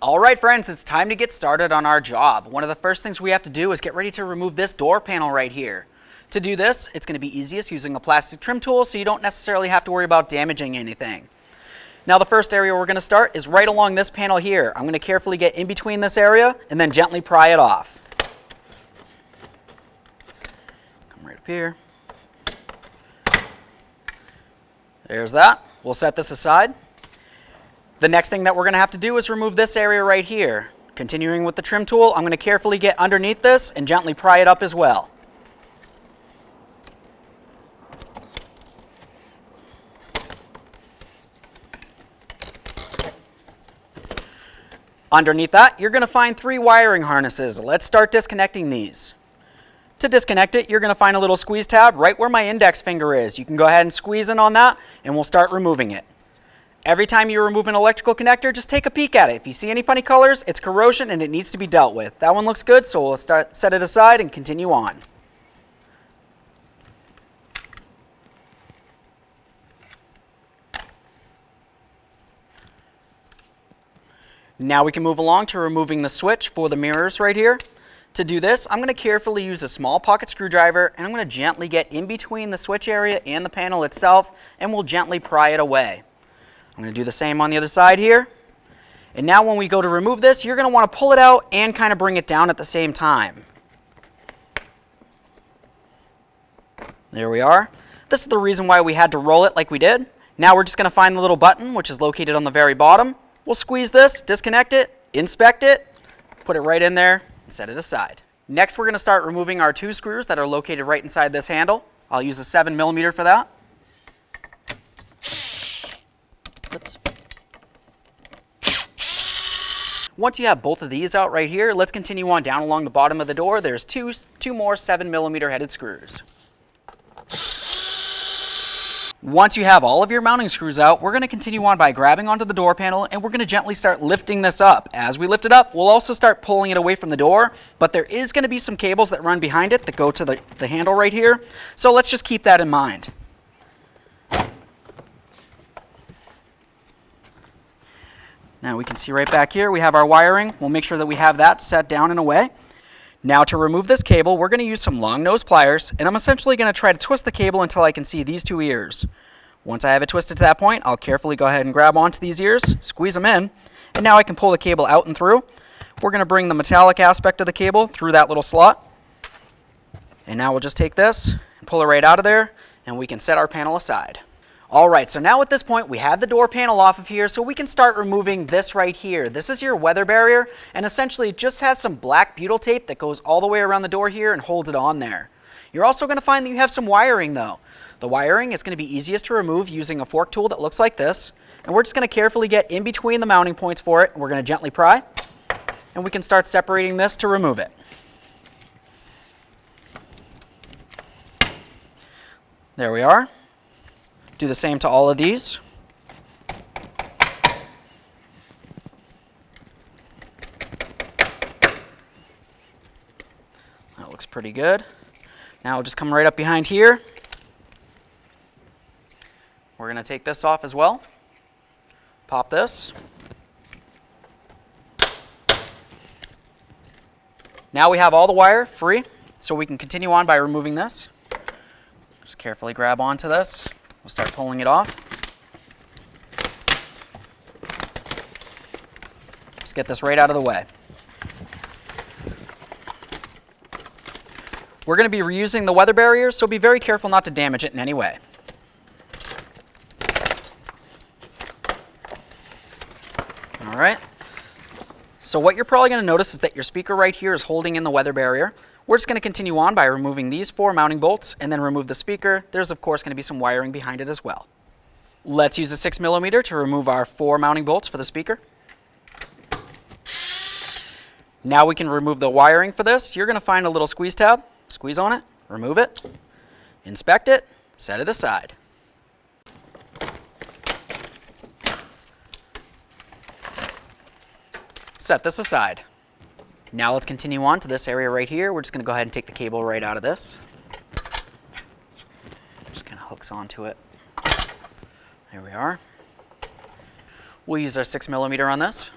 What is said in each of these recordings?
All right, friends, it's time to get started on our job. One of the first things we have to do is get ready to remove this door panel right here. To do this, it's going to be easiest using a plastic trim tool so you don't necessarily have to worry about damaging anything. Now the first area we're going to start is right along this panel here. I'm going to carefully get in between this area and then gently pry it off. Come right up here. There's that. We'll set this aside. The next thing that we're going to have to do is remove this area right here. Continuing with the trim tool, I'm going to carefully get underneath this and gently pry it up as well. Underneath that, you're going to find 3 wiring harnesses. Let's start disconnecting these. To disconnect it, you're going to find a little squeeze tab right where my index finger is. You can go ahead and squeeze in on that, and we'll start removing it. Every time you remove an electrical connector, just take a peek at it. If you see any funny colors, it's corrosion and it needs to be dealt with. That one looks good, so we'll set it aside and continue on. Now we can move along to removing the switch for the mirrors right here. To do this, I'm going to carefully use a small pocket screwdriver and I'm going to gently get in between the switch area and the panel itself, and we'll gently pry it away. I'm going to do the same on the other side here. And now when we go to remove this, you're going to want to pull it out and kind of bring it down at the same time. There we are. This is the reason why we had to roll it like we did. Now we're just going to find the little button, which is located on the very bottom. We'll squeeze this, disconnect it, inspect it, put it right in there, and set it aside. Next, we're going to start removing our 2 screws that are located right inside this handle. I'll use a 7mm for that. Oops. Once you have both of these out right here, let's continue on down along the bottom of the door. There's two more 7mm headed screws. Once you have all of your mounting screws out, we're going to continue on by grabbing onto the door panel and we're going to gently start lifting this up. As we lift it up, we'll also start pulling it away from the door, but there is going to be some cables that run behind it that go to the handle right here, so let's just keep that in mind. Now we can see right back here we have our wiring. We'll make sure that we have that set down in a way. Now to remove this cable, we're going to use some long nose pliers, and I'm essentially going to try to twist the cable until I can see these 2 ears. Once I have it twisted to that point, I'll carefully go ahead and grab onto these ears, squeeze them in, and now I can pull the cable out and through. We're going to bring the metallic aspect of the cable through that little slot. And now we'll just take this and pull it right out of there, and we can set our panel aside. Alright, so now at this point we have the door panel off of here, so we can start removing this right here. This is your weather barrier, and essentially it just has some black butyl tape that goes all the way around the door here and holds it on there. You're also going to find that you have some wiring though. The wiring is going to be easiest to remove using a fork tool that looks like this, and we're just going to carefully get in between the mounting points for it, and we're going to gently pry, and we can start separating this to remove it. There we are. Do the same to all of these. That looks pretty good. Now we'll just come right up behind here. We're going to take this off as well. Pop this. Now we have all the wire free, so we can continue on by removing this. Just carefully grab onto this. We'll start pulling it off. Just get this right out of the way. We're going to be reusing the weather barrier, so be very careful not to damage it in any way. Alright. So what you're probably going to notice is that your speaker right here is holding in the weather barrier. We're just going to continue on by removing these 4 mounting bolts and then remove the speaker. There's of course going to be some wiring behind it as well. Let's use a 6mm to remove our 4 mounting bolts for the speaker. Now we can remove the wiring for this. You're going to find a little squeeze tab. Squeeze on it, remove it, inspect it, set it aside. Set this aside. Now let's continue on to this area right here. We're just going to go ahead and take the cable right out of this. Just kind of hooks onto it. There we are. We'll use our 6mm on this.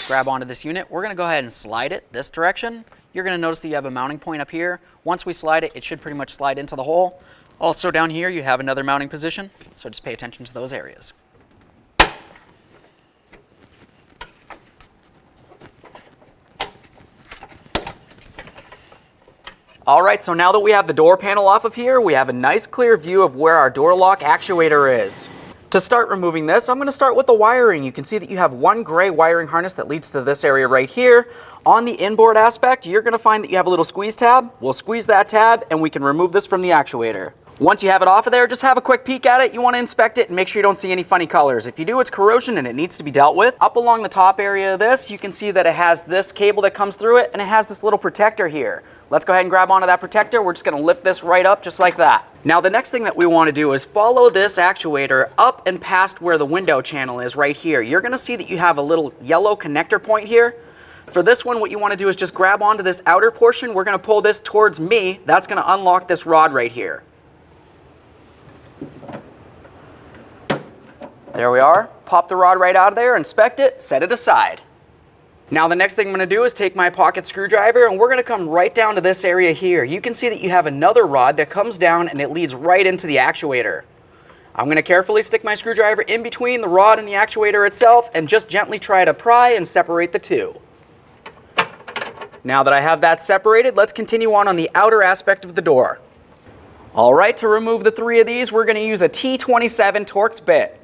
grab onto this unit. We're going to go ahead and slide it this direction. You're going to notice that you have a mounting point up here. Once we slide it, it should pretty much slide into the hole. Also down here, you have another mounting position, so just pay attention to those areas. All right, so now that we have the door panel off of here, we have a nice clear view of where our door lock actuator is. To start removing this, I'm going to start with the wiring. You can see that you have one gray wiring harness that leads to this area right here. On the inboard aspect, you're going to find that you have a little squeeze tab. We'll squeeze that tab and we can remove this from the actuator. Once you have it off of there, just have a quick peek at it. You want to inspect it and make sure you don't see any funny colors. If you do, it's corrosion and it needs to be dealt with. Up along the top area of this, you can see that it has this cable that comes through it and it has this little protector here. Let's go ahead and grab onto that protector. We're just going to lift this right up just like that. Now the next thing that we want to do is follow this actuator up and past where the window channel is right here. You're going to see that you have a little yellow connector point here. For this one, what you want to do is just grab onto this outer portion. We're going to pull this towards me. That's going to unlock this rod right here. There we are. Pop the rod right out of there, inspect it, set it aside. Now the next thing I'm going to do is take my pocket screwdriver and we're going to come right down to this area here. You can see that you have another rod that comes down and it leads right into the actuator. I'm going to carefully stick my screwdriver in between the rod and the actuator itself and just gently try to pry and separate the two. Now that I have that separated, let's continue on the outer aspect of the door. Alright, to remove the three of these, we're going to use a T27 Torx bit.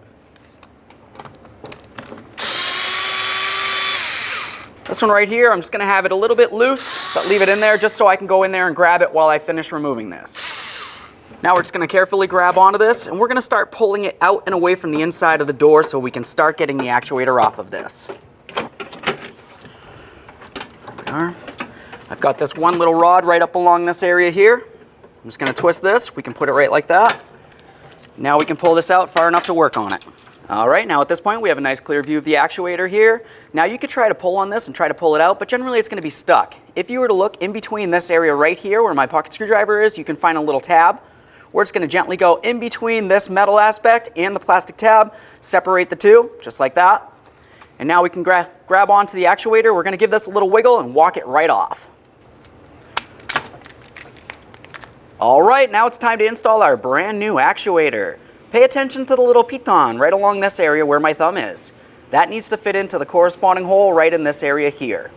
This one right here, I'm just going to have it a little bit loose, but leave it in there just so I can go in there and grab it while I finish removing this. Now we're just going to carefully grab onto this, and we're going to start pulling it out and away from the inside of the door so we can start getting the actuator off of this. There we are. I've got this one little rod right up along this area here. I'm just going to twist this. We can put it right like that. Now we can pull this out far enough to work on it. Alright, now at this point we have a nice clear view of the actuator here. Now you could try to pull on this and try to pull it out, but generally it's going to be stuck. If you were to look in between this area right here where my pocket screwdriver is, you can find a little tab. We're just going to gently go in between this metal aspect and the plastic tab, separate the two, just like that. And now we can grab onto the actuator. We're going to give this a little wiggle and walk it right off. Alright, now it's time to install our brand new actuator. Pay attention to the little piton right along this area where my thumb is. That needs to fit into the corresponding hole right in this area here.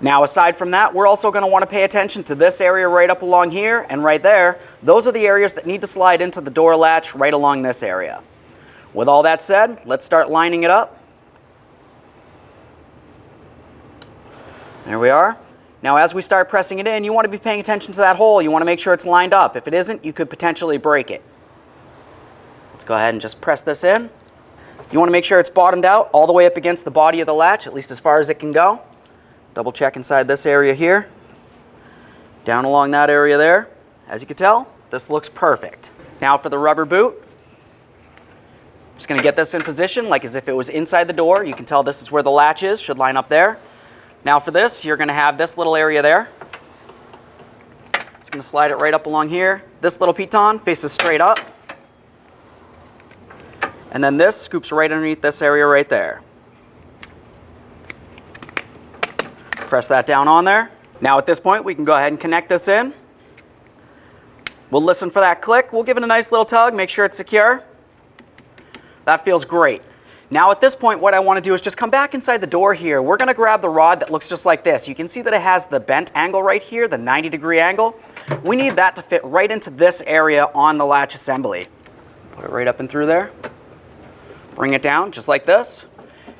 Now aside from that, we're also going to want to pay attention to this area right up along here and right there. Those are the areas that need to slide into the door latch right along this area. With all that said, let's start lining it up. There we are. Now as we start pressing it in, you want to be paying attention to that hole. You want to make sure it's lined up. If it isn't, you could potentially break it. Let's go ahead and just press this in. You want to make sure it's bottomed out all the way up against the body of the latch, at least as far as it can go. Double check inside this area here. Down along that area there. As you can tell, this looks perfect. Now for the rubber boot. I'm just going to get this in position like as if it was inside the door. You can tell this is where the latch is, should line up there. Now for this, you're going to have this little area there. Just going to slide it right up along here. This little piton faces straight up. And then this scoops right underneath this area right there. Press that down on there. Now at this point, we can go ahead and connect this in. We'll listen for that click. We'll give it a nice little tug, make sure it's secure. That feels great. Now at this point, what I want to do is just come back inside the door here. We're going to grab the rod that looks just like this. You can see that it has the bent angle right here, the 90-degree angle. We need that to fit right into this area on the latch assembly. Put it right up and through there. Bring it down just like this.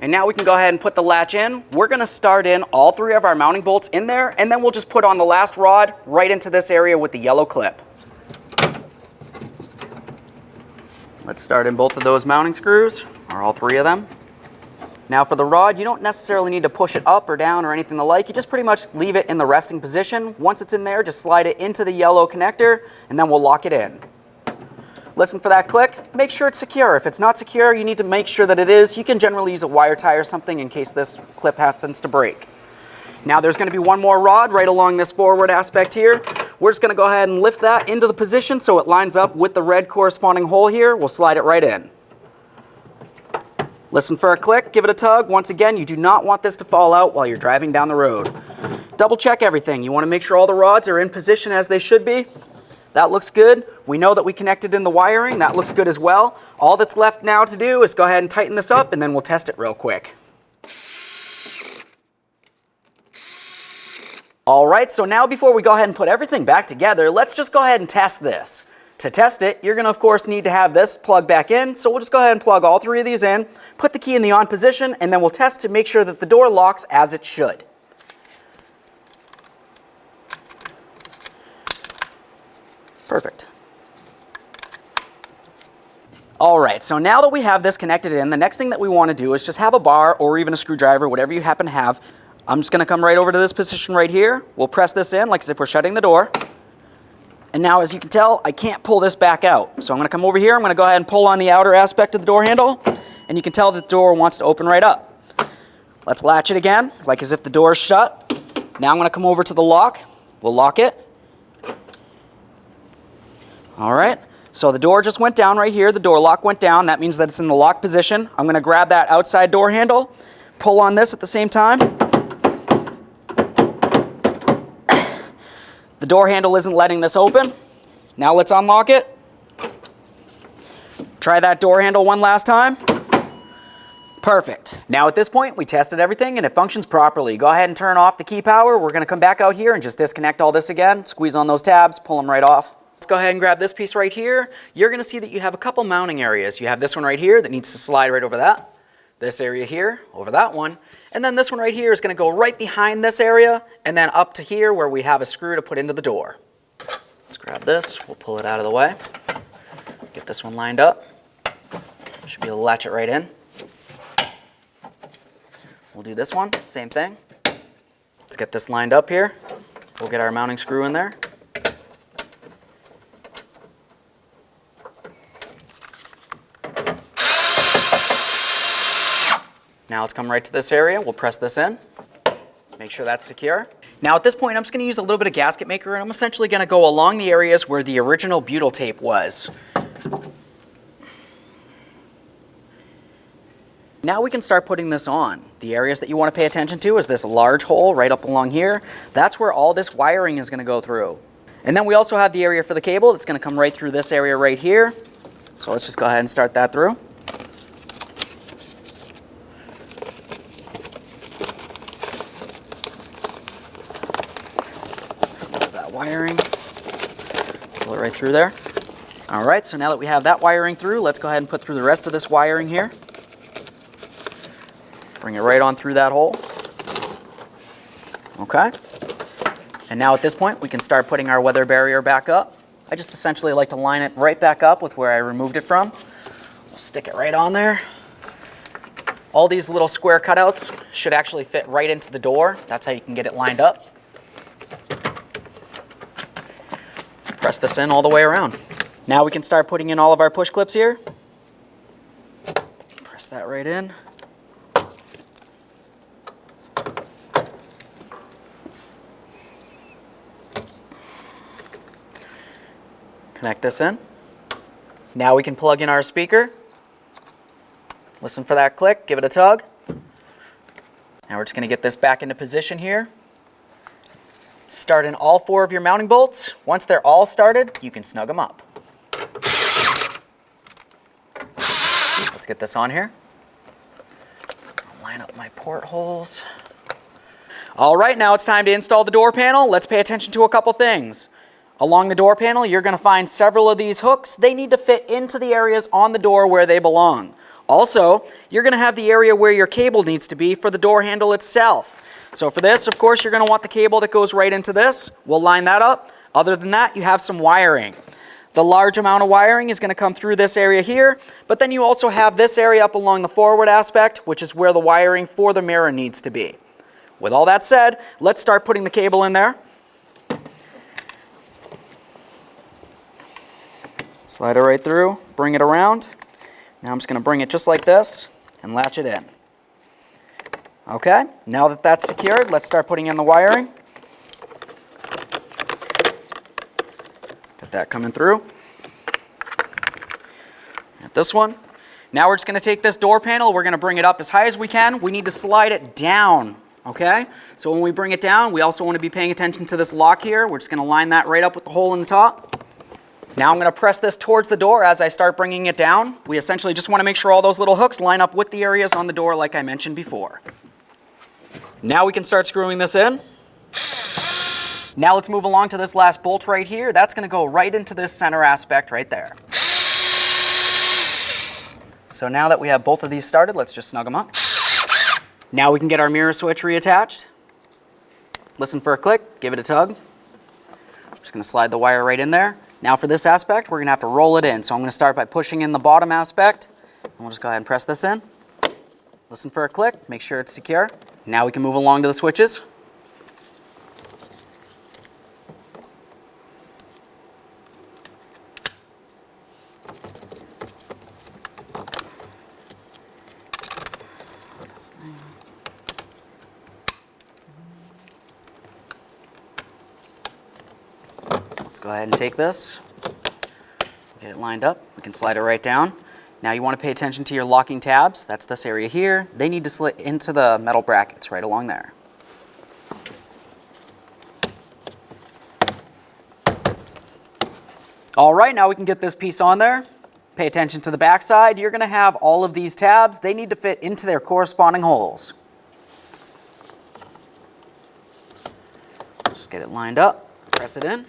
And now we can go ahead and put the latch in. We're going to start in all three of our mounting bolts in there, and then we'll just put on the last rod right into this area with the yellow clip. Let's start in both of those mounting screws, or all three of them. Now for the rod, you don't necessarily need to push it up or down or anything the like. You just pretty much leave it in the resting position. Once it's in there, just slide it into the yellow connector, and then we'll lock it in. Listen for that click. Make sure it's secure. If it's not secure, you need to make sure that it is. You can generally use a wire tie or something in case this clip happens to break. Now there's going to be one more rod right along this forward aspect here. We're just going to go ahead and lift that into the position so it lines up with the red corresponding hole here. We'll slide it right in. Listen for a click, give it a tug. Once again, you do not want this to fall out while you're driving down the road. Double check everything. You want to make sure all the rods are in position as they should be. That looks good. We know that we connected in the wiring. That looks good as well. All that's left now to do is go ahead and tighten this up, and then we'll test it real quick. All right, so now before we go ahead and put everything back together, let's just go ahead and test this. To test it, you're going to, of course, need to have this plugged back in. So we'll just go ahead and plug all three of these in, put the key in the on position, and then we'll test to make sure that the door locks as it should. Perfect. All right, so now that we have this connected in, the next thing that we want to do is just have a bar or even a screwdriver, whatever you happen to have. I'm just going to come right over to this position right here. We'll press this in like as if we're shutting the door. And now, as you can tell, I can't pull this back out. So I'm going to come over here. I'm going to go ahead and pull on the outer aspect of the door handle. And you can tell that the door wants to open right up. Let's latch it again, like as if the door is shut. Now I'm going to come over to the lock. We'll lock it. All right. So the door just went down right here. The door lock went down. That means that it's in the lock position. I'm going to grab that outside door handle, pull on this at the same time. The door handle isn't letting this open. Now let's unlock it. Try that door handle one last time. Perfect. Now at this point, we tested everything and it functions properly. Go ahead and turn off the key power. We're going to come back out here and just disconnect all this again. Squeeze on those tabs, pull them right off. Let's go ahead and grab this piece right here. You're going to see that you have a couple mounting areas. You have this one right here that needs to slide right over that. This area here, over that one. And then this one right here is going to go right behind this area and then up to here where we have a screw to put into the door. Let's grab this. We'll pull it out of the way. Get this one lined up. Should be able to latch it right in. We'll do this one, same thing. Let's get this lined up here. We'll get our mounting screw in there. Now let's come right to this area. We'll press this in. Make sure that's secure. Now at this point, I'm just going to use a little bit of gasket maker, and I'm essentially going to go along the areas where the original butyl tape was. Now we can start putting this on. The areas that you want to pay attention to is this large hole right up along here. That's where all this wiring is going to go through. And then we also have the area for the cable. It's going to come right through this area right here. So let's just go ahead and start that through. Wiring, pull it right through there. All right, so now that we have that wiring through, let's go ahead and put through the rest of this wiring here. Bring it right on through that hole. Okay. And now at this point, we can start putting our weather barrier back up. I just essentially like to line it right back up with where I removed it from. We'll stick it right on there. All these little square cutouts should actually fit right into the door. That's how you can get it lined up. Press this in all the way around. Now we can start putting in all of our push clips here. Press that right in. Connect this in. Now we can plug in our speaker. Listen for that click, give it a tug. Now we're just going to get this back into position here. Start in all 4 of your mounting bolts. Once they're all started, you can snug them up. Let's get this on here. I'll line up my portholes. All right, now it's time to install the door panel. Let's pay attention to a couple things. Along the door panel, you're going to find several of these hooks. They need to fit into the areas on the door where they belong. Also, you're going to have the area where your cable needs to be for the door handle itself. So for this, of course, you're going to want the cable that goes right into this. We'll line that up. Other than that, you have some wiring. The large amount of wiring is going to come through this area here, but then you also have this area up along the forward aspect, which is where the wiring for the mirror needs to be. With all that said, let's start putting the cable in there. Slide it right through, bring it around. Now I'm just going to bring it just like this and latch it in. Okay, now that that's secured, let's start putting in the wiring. Get that coming through. Get this one. Now we're just going to take this door panel, we're going to bring it up as high as we can. We need to slide it down, okay? So when we bring it down, we also want to be paying attention to this lock here. We're just going to line that right up with the hole in the top. Now I'm going to press this towards the door as I start bringing it down. We essentially just want to make sure all those little hooks line up with the areas on the door like I mentioned before. Now we can start screwing this in. Now let's move along to this last bolt right here. That's going to go right into this center aspect right there. So now that we have both of these started, let's just snug them up. Now we can get our mirror switch reattached. Listen for a click, give it a tug. I'm just going to slide the wire right in there. Now for this aspect, we're going to have to roll it in. So I'm going to start by pushing in the bottom aspect. And we'll just go ahead and press this in. Listen for a click, make sure it's secure. Now we can move along to the switches. Go ahead and take this, get it lined up, we can slide it right down. Now you want to pay attention to your locking tabs, that's this area here. They need to slip into the metal brackets right along there. All right, now we can get this piece on there. Pay attention to the back side. You're going to have all of these tabs. They need to fit into their corresponding holes. Just get it lined up, press it in.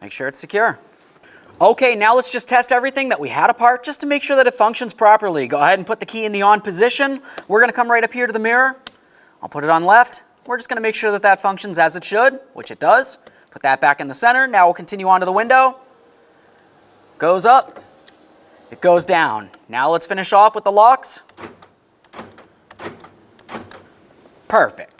Make sure it's secure. Okay, now let's just test everything that we had apart just to make sure that it functions properly. Go ahead and put the key in the on position. We're going to come right up here to the mirror. I'll put it on left. We're just going to make sure that that functions as it should, which it does. Put that back in the center. Now we'll continue on to the window. Goes up. It goes down. Now let's finish off with the locks. Perfect.